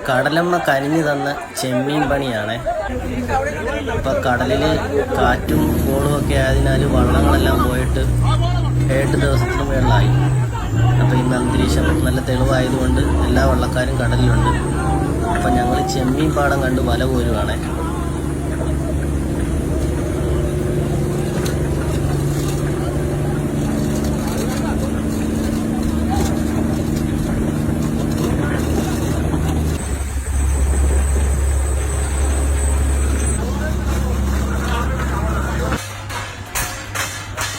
കടലമ്മ കനിഞ്ഞു തന്ന ചെമ്മീൻ പണിയാണ്. ഇപ്പം കടലിൽ കാറ്റും കോളും ഒക്കെ ആയതിനാൽ വള്ളങ്ങളെല്ലാം പോയിട്ട് 7 ദിവസത്തിന് മേളിലായി. അപ്പോൾ ഇന്ന് അന്തരീക്ഷം നല്ല തെളിവായതുകൊണ്ട് എല്ലാ വള്ളക്കാരും കടലിലുണ്ട്. അപ്പം ഞങ്ങൾ ചെമ്മീൻ പാടം കണ്ട് വല പോരുവാണ്.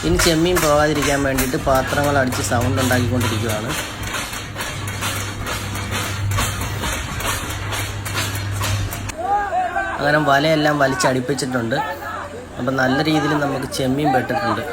ഇനി ചെമ്മീൻ പോകാതിരിക്കാൻ വേണ്ടിയിട്ട് പാത്രങ്ങൾ അടിച്ച് സൗണ്ട് ഉണ്ടാക്കിക്കൊണ്ടിരിക്കുകയാണ്. അങ്ങനെ വലയെല്ലാം വലിച്ചടിപ്പിച്ചിട്ടുണ്ട്. അപ്പം നല്ല രീതിയിൽ നമുക്ക് ചെമ്മീൻ പെട്ടിട്ടുണ്ട്.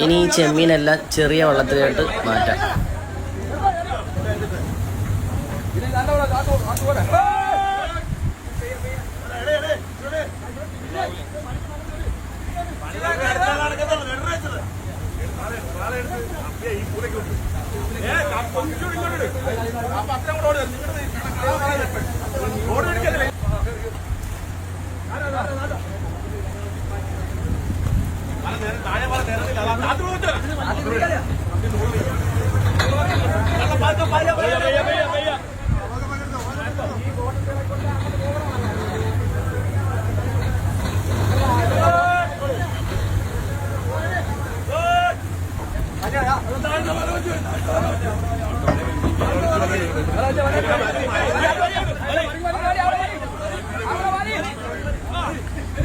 ഇനി ഈ ചെമ്മീനെല്ലാം ചെറിയ വള്ളത്തിലോട്ട് മാറ്റാം.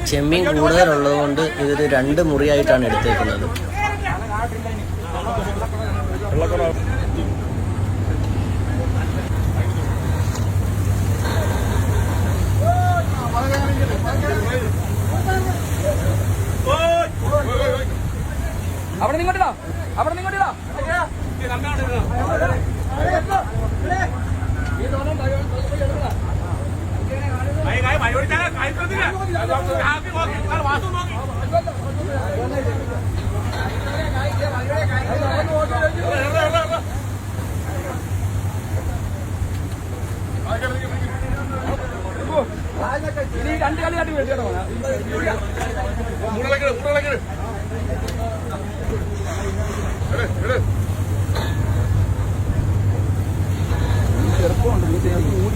ചെമ്മീൻ കൂടുതലുള്ളത് കൊണ്ട് ഇതൊരു 2 മുറിയായിട്ടാണ് എടുത്തേക്കുന്നത്. അവിടെ നിങ്ങോട്ടില്ല, അവിടെ നിങ്ങോട്ടില്ല. ഇനി 2 കളി കാട്ടി വേണ്ടിയോ ചെറുപ്പമുണ്ട് കൂടി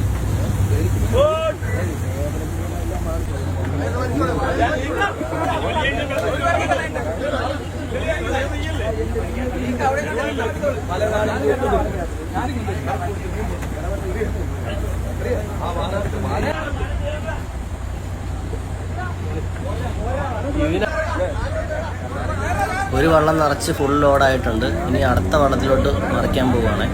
ഒരു വള്ളം നിറച്ച് ഫുൾ ലോഡായിട്ടുണ്ട്. ഇനി അടുത്ത വള്ളത്തിലോട്ട് മറിക്കാൻ പോവുകയാണ്.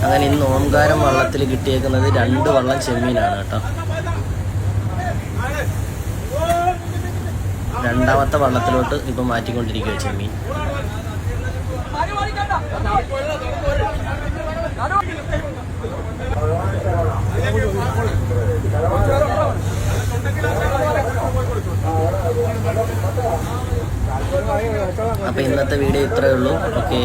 അങ്ങനെ ഇന്ന് ഓംകാരം വള്ളത്തിൽ കിട്ടിയേക്കുന്നത് 2 വള്ളം ചെമ്മീനാണ് കേട്ടോ. 2ാമത്തെ വള്ളത്തിലോട്ട് ഇപ്പം മാറ്റിക്കൊണ്ടിരിക്കുക ചെമ്മീൻ. അപ്പോൾ ഇന്നത്തെ വീഡിയോ ഇത്രയേ ഉള്ളൂ. ഓക്കെ.